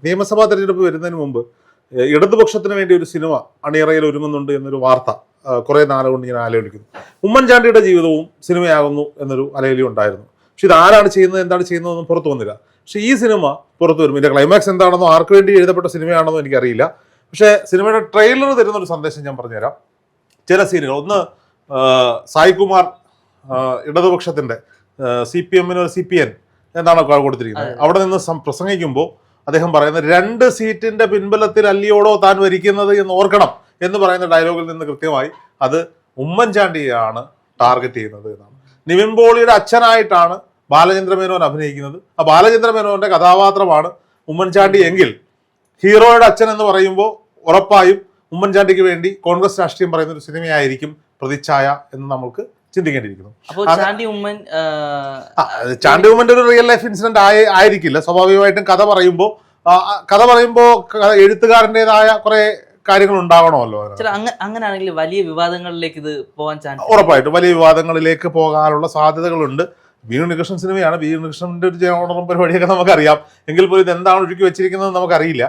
നിയമസഭാ തെരഞ്ഞെടുപ്പ് വരുന്നതിന് മുമ്പ് ഇടതുപക്ഷത്തിന് വേണ്ടി ഒരു സിനിമ അണിയറയിൽ ഒരുങ്ങുന്നുണ്ട് എന്നൊരു വാർത്ത കുറേ നാളുകൊണ്ട് ഞാൻ ആലോചിക്കുന്നു. ഉമ്മൻചാണ്ടിയുടെ ജീവിതവും സിനിമയാകുന്നു എന്നൊരു അലയലി ഉണ്ടായിരുന്നു. പക്ഷെ ഇതാരാണ് ചെയ്യുന്നത്, എന്താണ് ചെയ്യുന്നതെന്നും പുറത്തു വന്നില്ല. പക്ഷെ ഈ സിനിമ പുറത്തു വരും. ഇതിന്റെ ക്ലൈമാക്സ് എന്താണെന്നോ ആർക്ക് വേണ്ടി എഴുതപ്പെട്ട സിനിമയാണെന്നോ എനിക്കറിയില്ല. പക്ഷേ സിനിമയുടെ ട്രെയിലർ തരുന്നൊരു സന്ദേശം ഞാൻ പറഞ്ഞുതരാം. ചില സീനുകൾ, ഒന്ന് സായികുമാർ ഇടതുപക്ഷത്തിന്റെ CPM CPN എന്താണ് കൊടുത്തിരിക്കുന്നത്, അവിടെ നിന്ന് പ്രസംഗിക്കുമ്പോൾ അദ്ദേഹം പറയുന്നത് 2 സീറ്റിന്റെ പിൻബലത്തിൽ അല്ലിയോടോ താൻ വരിക്കുന്നത് എന്ന് ഓർക്കണം എന്ന് പറയുന്ന ഡയലോഗിൽ നിന്ന് കൃത്യമായി അത് ഉമ്മൻചാണ്ടിയാണ് ടാർഗറ്റ് ചെയ്യുന്നത് എന്നാണ്. നിവിൻ പോളിയുടെ അച്ഛനായിട്ടാണ് ബാലചന്ദ്ര മേനോൻ അഭിനയിക്കുന്നത്. ആ ബാലചന്ദ്ര മേനോന്റെ കഥാപാത്രമാണ് ഉമ്മൻചാണ്ടി എങ്കിൽ ഹീറോയുടെ അച്ഛൻ എന്ന് പറയുമ്പോൾ ഉറപ്പായും ഉമ്മൻചാണ്ടിക്ക് വേണ്ടി കോൺഗ്രസ് രാഷ്ട്രീയം പറയുന്ന ഒരു സിനിമയായിരിക്കും പ്രതിച്ഛായ എന്ന് നമുക്ക് ചിന്തിക്കേണ്ടിയിരിക്കുന്നു. ചാണ്ടി ഉമ്മന്റെ ഒരു റിയൽ ലൈഫ് ഇൻസിഡന്റ് ആയിരിക്കില്ല. സ്വാഭാവികമായിട്ടും കഥ പറയുമ്പോൾ എഴുത്തുകാരൻ്റെതായ കുറെ കാര്യങ്ങൾ ഉണ്ടാവണമല്ലോ. അങ്ങനെയാണെങ്കിൽ വലിയ വിവാദങ്ങളിലേക്ക് ഇത് പോകാൻ ചാൻസ്, ഉറപ്പായിട്ടും വലിയ വിവാദങ്ങളിലേക്ക് പോകാനുള്ള സാധ്യതകളുണ്ട്. വി ഉണ്ണികൃഷ്ണൻ സിനിമയാണ്. വി ഉണ്ണികൃഷ്ണന്റെ ഒരു ജനോണറും പരിപാടിയൊക്കെ നമുക്കറിയാം. എങ്കിൽ പോലും ഇത് എന്താണ് ഒഴുക്കി വെച്ചിരിക്കുന്നത് നമുക്കറിയില്ല.